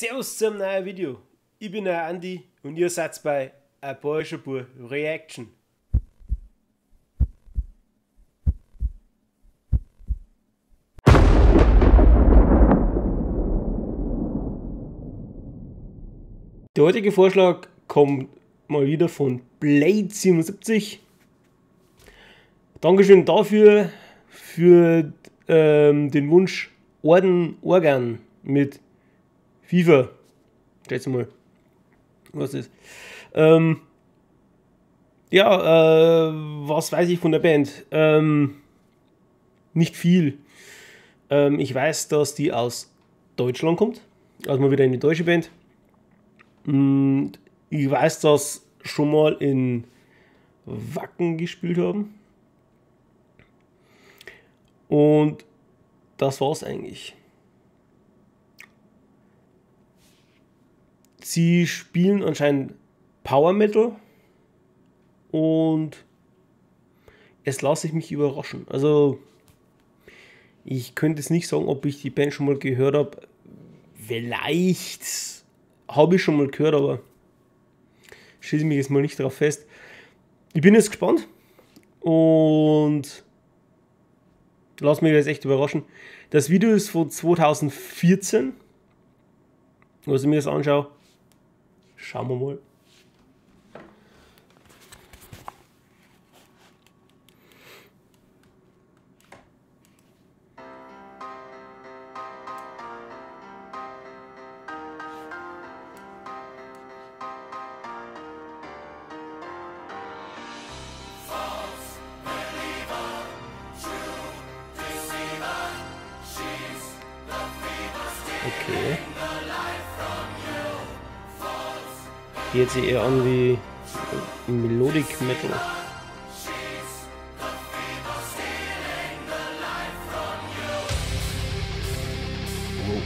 Servus zum neuen Video. Ich bin der Andi und ihr seid bei A Bayerischer Bub Reaction. Der heutige Vorschlag kommt mal wieder von Blade77. Dankeschön dafür, für den Wunsch Organ mit FIFA. Stellt mal, was ist. Was weiß ich von der Band? Nicht viel. Ich weiß, dass die aus Deutschland kommt. Also mal wieder eine deutsche Band. Ich weiß, dass schon mal in Wacken gespielt haben. Und das war's eigentlich. Sie spielen anscheinend Power Metal und es lasse ich mich überraschen. Also ich könnte es nicht sagen, ob ich die Band schon mal gehört habe. Vielleicht habe ich schon mal gehört, aber schließe mich jetzt mal nicht darauf fest. Ich bin jetzt gespannt und lass mich jetzt echt überraschen. Das Video ist von 2014. Was ich mir jetzt anschaue, schauen wir mal. Okay. Hier hört sich eher an wie Melodic Metal. Oh.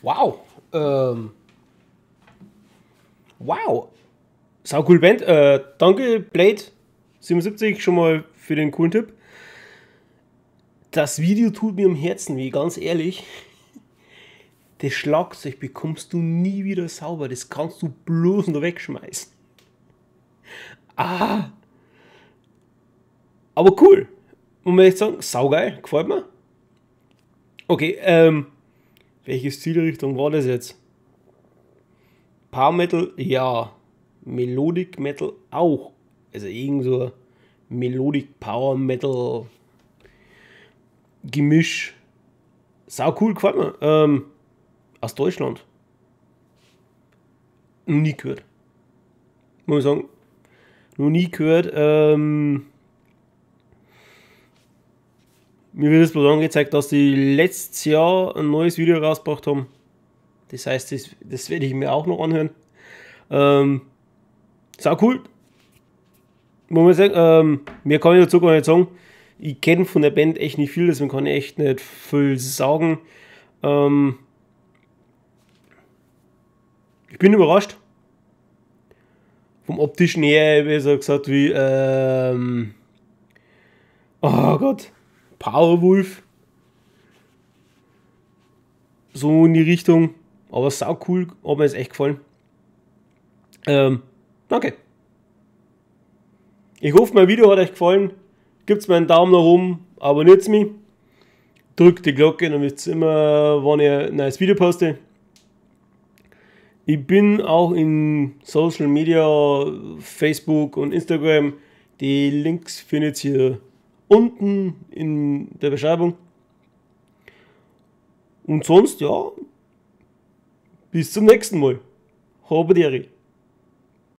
Wow. Wow. Sau cool Band. Danke, Blade77, schon mal für den coolen Tipp. Das Video tut mir am Herzen weh, ganz ehrlich. Das Schlagzeug bekommst du nie wieder sauber. Das kannst du bloß nur wegschmeißen. Ah. Aber cool. Muss man echt sagen, saugeil. Gefällt mir. Okay, welche Stilrichtung war das jetzt? Power Metal, ja. Melodic Metal auch. Also irgend so Melodic Power Metal Gemisch. Sau cool, gefällt mir. Aus Deutschland. Noch nie gehört. Muss ich sagen. Noch nie gehört. Mir wird es bloß angezeigt, dass die letztes Jahr ein neues Video rausgebracht haben. Das heißt, das werde ich mir auch noch anhören. Sau cool. Muss man sagen, mir kann ich dazu gar nicht sagen. Ich kenne von der Band echt nicht viel, deswegen kann ich echt nicht viel sagen. Ich bin überrascht. Vom optischen her, wie so gesagt, wie oh Gott, Powerwolf. So in die Richtung. Aber sau cool, hat mir jetzt echt gefallen. Danke. Ich hoffe, mein Video hat euch gefallen. Gebt mir einen Daumen nach oben, abonniert mich. Drückt die Glocke, dann wisst ihr immer, wann ich ein neues Video poste. Ich bin auch in Social Media, Facebook und Instagram. Die Links findet ihr unten in der Beschreibung. Und sonst, ja, bis zum nächsten Mal. Habe die Ehre.